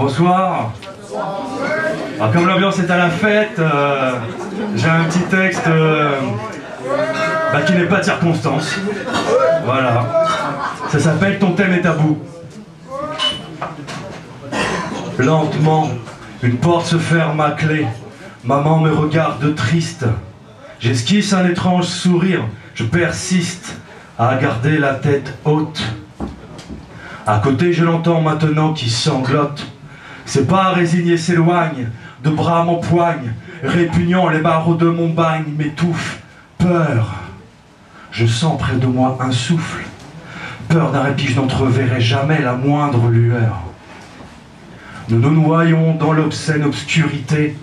Bonsoir. Alors, comme l'ambiance est à la fête, j'ai un petit texte qui n'est pas de circonstance. Voilà. Ça s'appelle « Ton thème est tabou ». Lentement, une porte se ferme à clé. Maman me regarde triste. J'esquisse un étrange sourire. Je persiste à garder la tête haute. À côté, je l'entends maintenant qui sanglote. Ses pas résignés s'éloignent, de bras m'empoignent, répugnant les barreaux de mon bagne m'étouffent. Peur. Je sens près de moi un souffle. Peur d'un répit, je n'entreverrai jamais la moindre lueur. Nous nous noyons dans l'obscène obscurité.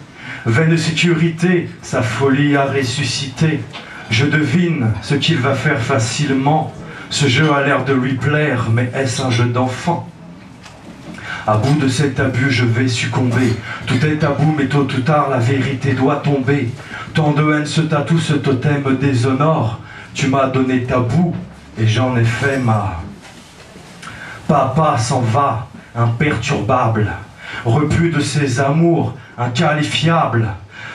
Vaine sécurité, sa folie a ressuscité. Je devine ce qu'il va faire facilement. Ce jeu a l'air de lui plaire, mais est-ce un jeu d'enfant? À bout de cet abus, je vais succomber. Tout est tabou, mais tôt ou tard, la vérité doit tomber. Tant de haine se tatoue, ce totem me déshonore. Tu m'as donné tabou, et j'en ai fait ma... Papa s'en va, imperturbable. Repu de ses amours, inqualifiable.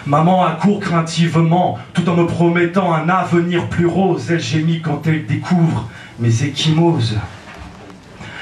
Maman accourt craintivement, tout en me promettant un avenir plus rose. Elle gémit quand elle découvre mes ecchymoses.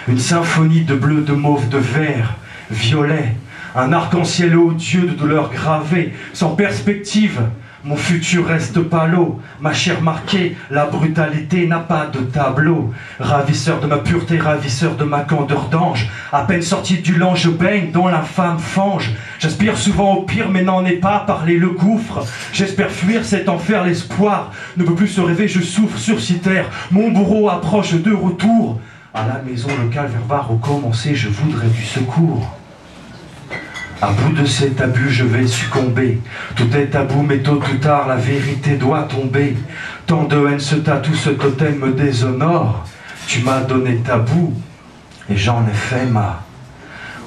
Une symphonie de bleu, de mauve, de vert, violet. Un arc-en-ciel odieux de douleur gravée, sans perspective. Mon futur reste pâleau, ma chair marquée, la brutalité n'a pas de tableau. Ravisseur de ma pureté, ravisseur de ma candeur d'ange. À peine sorti du lent, je baigne dans l'infâme fange. J'aspire souvent au pire, mais n'en ai pas parlé le gouffre. J'espère fuir cet enfer, l'espoir ne peut plus se rêver, je souffre sursitaire. Mon bourreau approche de retour. À la maison, le calvaire va recommencer, je voudrais du secours. À bout de cet abus, je vais succomber. Tout est tabou, mais tôt ou tard, la vérité doit tomber. Tant de haine se tatoue, ce totem me déshonore. Tu m'as donné tabou, et j'en ai fait ma...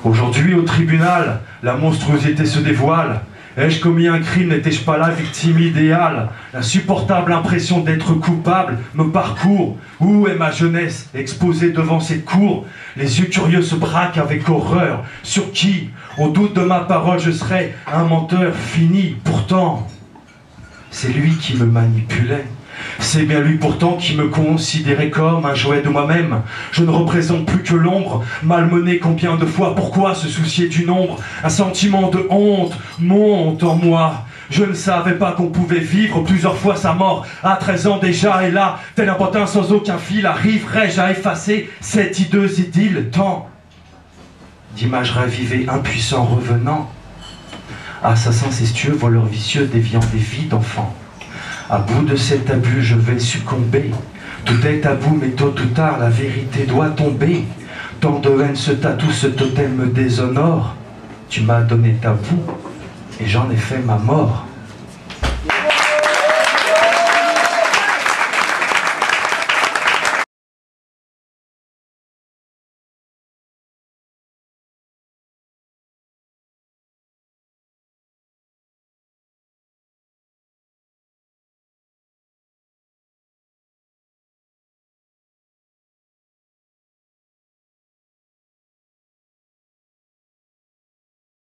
Aujourd'hui, au tribunal, la monstruosité se dévoile. Ai-je commis un crime, n'étais-je pas la victime idéale? L'insupportable impression d'être coupable me parcourt. Où est ma jeunesse, exposée devant cette cour? Les yeux curieux se braquent avec horreur. Sur qui? Au doute de ma parole, je serai un menteur fini. Pourtant, c'est lui qui me manipulait. C'est bien lui pourtant qui me considérait comme un jouet de moi-même. Je ne représente plus que l'ombre, malmené combien de fois, pourquoi se soucier du nombre? Un sentiment de honte monte en moi. Je ne savais pas qu'on pouvait vivre plusieurs fois sa mort. À 13 ans déjà, et là, tel un pantin sans aucun fil, arriverai-je à effacer cette hideuse idylle? Tant d'images ravivées, impuissants revenant. Assassins incestueux, voleurs vicieux, déviant des vies d'enfants. À bout de cet abus, je vais succomber. Tout est tabou, mais tôt ou tard, la vérité doit tomber. Tant de haine se tatoue, ce totem me déshonore. Tu m'as donné tabou, et j'en ai fait ma mort.